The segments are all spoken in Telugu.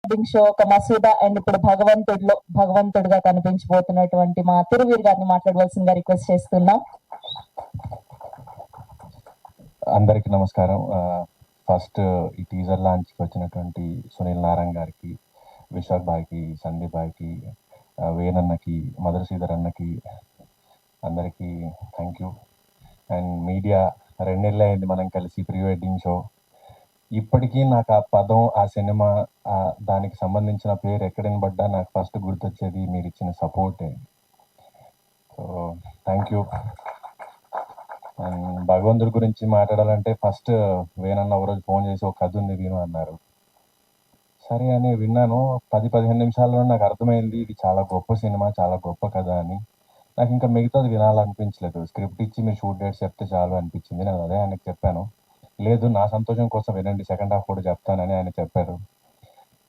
వెడ్డింగ్ షో ఒక మసూదా అండ్ ఇప్పుడు భగవంతుడిగా కనిపించబోతున్నటువంటి మా తిరువీర్ గారిని మాట్లాడవలసిందిగా రిక్వెస్ట్ చేస్తున్నాం. అందరికీ నమస్కారం. ఫస్ట్ ఈ టీజర్ లాంచ్కి వచ్చినటువంటి సునీల్ నారాయణ గారికి, విశాఖ్ బాయ్కి, సందీప్ బాయ్కి, వేణన్నకి, మధుర శ్రీధర్ అన్నకి అందరికీ థ్యాంక్ యూ. అండ్ మీడియా 2 నెలలు అయింది మనం కలిసి ప్రీ వెడ్డింగ్ షో. ఇప్పటికీ నాకు ఆ పదం, ఆ సినిమా, దానికి సంబంధించిన పేరు ఎక్కడ వినబడ్డా నాకు ఫస్ట్ గుర్తొచ్చేది మీరు ఇచ్చిన సపోర్టే. So thank you. అండ్ భగవంతుడి గురించి మాట్లాడాలంటే ఫస్ట్ వేణన్న ఒకరోజు ఫోన్ చేసి ఒక కథ ఉంది విను అన్నారు. సరే అని విన్నాను. 10-15 నిమిషాల్లో నాకు అర్థమైంది ఇది చాలా గొప్ప సినిమా, చాలా గొప్ప కథ అని. నాకు ఇంకా మిగతాది వినాలనిపించలేదు. స్క్రిప్ట్ ఇచ్చి మీరు షూట్ డేట్స్ చెప్తే చాలు అనిపించింది. నేను అదే ఆయనకి చెప్పాను. లేదు నా సంతోషం కోసం వినండి, సెకండ్ హాఫ్ కూడా చెప్తానని ఆయన చెప్పారు.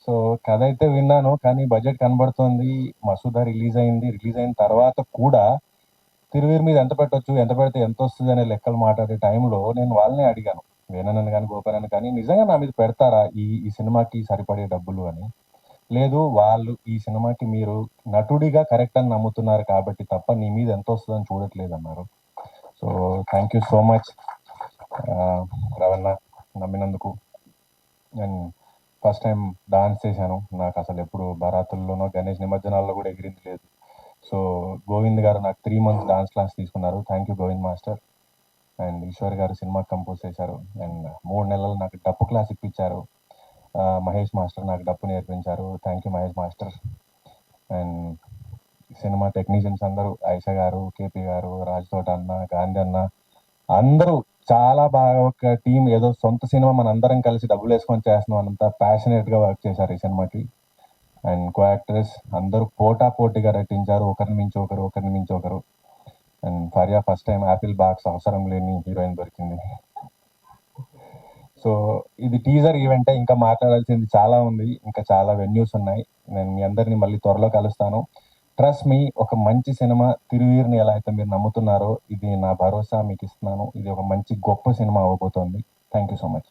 సో కథ అయితే విన్నాను, కానీ బడ్జెట్ కనబడుతుంది. మసూదా రిలీజ్ అయిన తర్వాత కూడా తిరువీర్ మీద ఎంత పెట్టొచ్చు, ఎంత పెడితే ఎంత వస్తుంది అనే లెక్కలు మాట్లాడే టైంలో నేను వాళ్ళని అడిగాను, వేణన్నని కానీ గోపాలని కానీ, నిజంగా నా మీద పెడతారా ఈ సినిమాకి సరిపడే డబ్బులు అని. లేదు, వాళ్ళు ఈ సినిమాకి మీరు నటుడిగా కరెక్ట్ అని నమ్ముతున్నారు కాబట్టి తప్ప నీ మీద ఎంత వస్తుందని చూడట్లేదు అన్నారు. So thank you so much రవణ, నమ్మినందుకు. నేను ఫస్ట్ టైం డాన్స్ చేశాను. నాకు అసలు ఎప్పుడు బరాతుల్లోనో గణేష్ నిమజ్జనాల్లో కూడా ఎగిరింది లేదు. సో గోవింద్ గారు నాకు 3 months డాన్స్ క్లాస్ తీసుకున్నారు. Thank you Govind master. And Eshwar గారు సినిమా కంపోజ్ చేశారు. అండ్ 3 నెలలు నాకు డప్పు క్లాస్ ఇప్పించారు. మహేష్ మాస్టర్ నాకు డప్పు నేర్పించారు. Thank you Mahesh master. And cinema technicians అందరూ, ఐషా గారు, కేపీ గారు, రాజ్తోట అన్న, గాంధీ అన్న, అందరూ చాలా బాగా ఒక టీం, ఏదో సొంత సినిమా మన అందరం కలిసి డబ్బులు వేసుకొని చేస్తున్నాం అంత ప్యాషనేట్గా వర్క్ చేశారు ఈ సినిమాకి. అండ్ కో యాక్టర్స్ అందరూ పోటాపోటీగా నటించారు, ఒకరిని మించి ఒకరు. And Faria first time Apple box అవసరం లేని హీరోయిన్ దొరికింది. సో ఇది టీజర్ ఈవెంటే, ఇంకా మాట్లాడాల్సింది చాలా ఉంది, ఇంకా చాలా వెన్యూస్ ఉన్నాయి. నేను మీ అందరినీ మళ్ళీ త్వరలో కలుస్తాను. ట్రస్ట్ మీ, ఒక మంచి సినిమా తిరువీర్ని ఎలా అయితే మీరు నమ్ముతున్నారో, ఇది నా భరోసా మీకు ఇస్తున్నాను. ఇది ఒక మంచి గొప్ప సినిమా అవ్వబోతోంది. Thank you so much.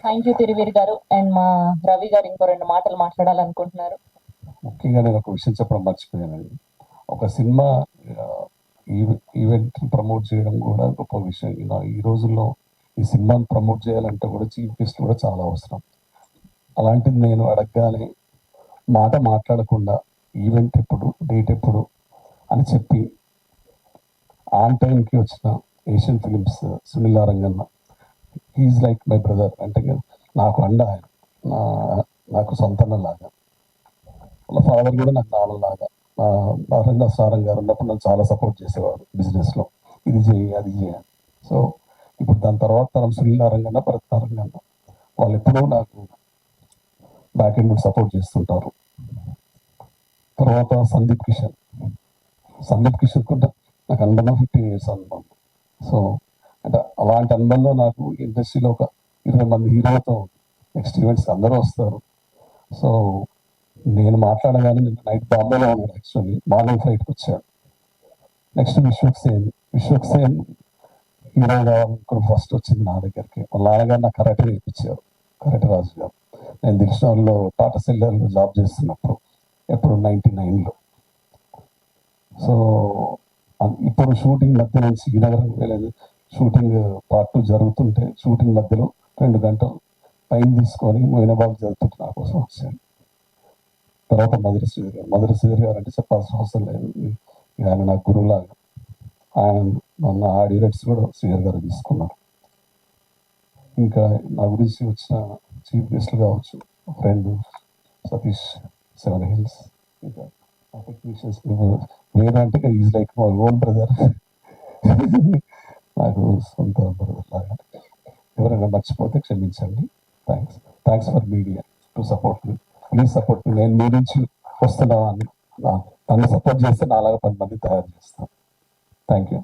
Thank you Thiruveer గారు. అండ్ మా రవి గారు ఇంకో 2 మాటలు మాట్లాడాలనుకుంటున్నారు. ముఖ్యంగా నేను ఒక విషయం చెప్పడం మర్చిపోయానండి. ఒక సినిమా ఈవెంట్ ప్రమోట్ చేయడం కూడా గొప్ప విషయం. ఈ రోజుల్లో ఈ సినిమాని ప్రమోట్ చేయాలంటే కూడా చీఫ్ గెస్ట్ కూడా చాలా అవసరం. అలాంటిది నేను అడగగానే మాట మాట్లాడకుండా ఈవెంట్ ఎప్పుడు, డేట్ ఎప్పుడు అని చెప్పి ఆన్ టైంకి వచ్చిన ఏషియన్ ఫిలిమ్స్ సునీల్ నారంగన్న, హీఈస్ లైక్ మై బ్రదర్. అంటే నాకు అండ ఆయన, నాకు సొంతన్నలాగా. వాళ్ళ ఫాదర్ కూడా నాకు నాన్నలాగా. మా ఫ్రెండ్ సారం గారు ఉన్నప్పుడు నన్ను చాలా సపోర్ట్ చేసేవాడు బిజినెస్లో, ఇది చేయి అది చేయాలి. సో ఇప్పుడు దాని తర్వాత తరం సునీల్ నారంగన్న, భరత్ నారంగన్న, వాళ్ళు ఎప్పుడూ నాకు బ్యాక్ ఎండ్ సపోర్ట్ చేస్తుంటారు. తర్వాత సందీప్ కిషన్ కూడా నాకు అనుబంధం 15 years అనుబంధం. సో అంటే అలాంటి అనుబంధం నాకు ఇండస్ట్రీలో ఒక 20 మంది హీరోలతో నెక్స్ట్ ఈవెంట్స్ అందరూ వస్తారు. సో నేను మాట్లాడగానే నిన్న నైట్ బాంబేలో ఉన్నాడు, యాక్చువల్లీ మార్నింగ్ ఫ్లైట్కి వచ్చాడు. నెక్స్ట్ విశ్వక్ సేన్ హీరో కావాలనుకుని ఫస్ట్ వచ్చింది నా దగ్గరికి. వాళ్ళ నాన్నగారు నాకు కరాటే నేర్పించారు, కరాటే రాజు గారు. నేను దిల్షన్లో టాటా సెల్లర్లో జాబ్ చేస్తున్నప్పుడు, ఎప్పుడు 99లో. సో ఇప్పుడు షూటింగ్ మధ్య నుంచి శ్రీనగరం వెళ్ళేది, షూటింగ్ part 2 జరుగుతుంటే షూటింగ్ మధ్యలో 2 గంటలు టైం తీసుకొని మొయినాబాద్ జరుగుతుంటే నా కోసం వచ్చాను. తర్వాత మధుర శ్రీధర్ గారు అంటే చెప్పాల్సిన అవసరం లేదు, ఆయన నాకు గురువులాగా. ఆయన మన ఆడియో రైట్స్ కూడా శ్రీధర్ గారు తీసుకున్నారు. ఇంకా నా గురించి వచ్చిన చీఫ్ గెస్ట్లు కావచ్చు, ఫ్రెండ్ సతీష్ 7 Hills, ఇంకా టెక్నీషియన్స్ వేరే అంటే is like my own brother, నాకు సొంత బ్రదర్ లాగా. ఎవరైనా మర్చిపోతే క్షమించండి. Thanks for media to support me. Please support me. నేను మీ నుంచి వస్తున్నాను, నన్ను సపోర్ట్ చేస్తే నాలాగా 10 మంది తయారు చేస్తాను. Thank you.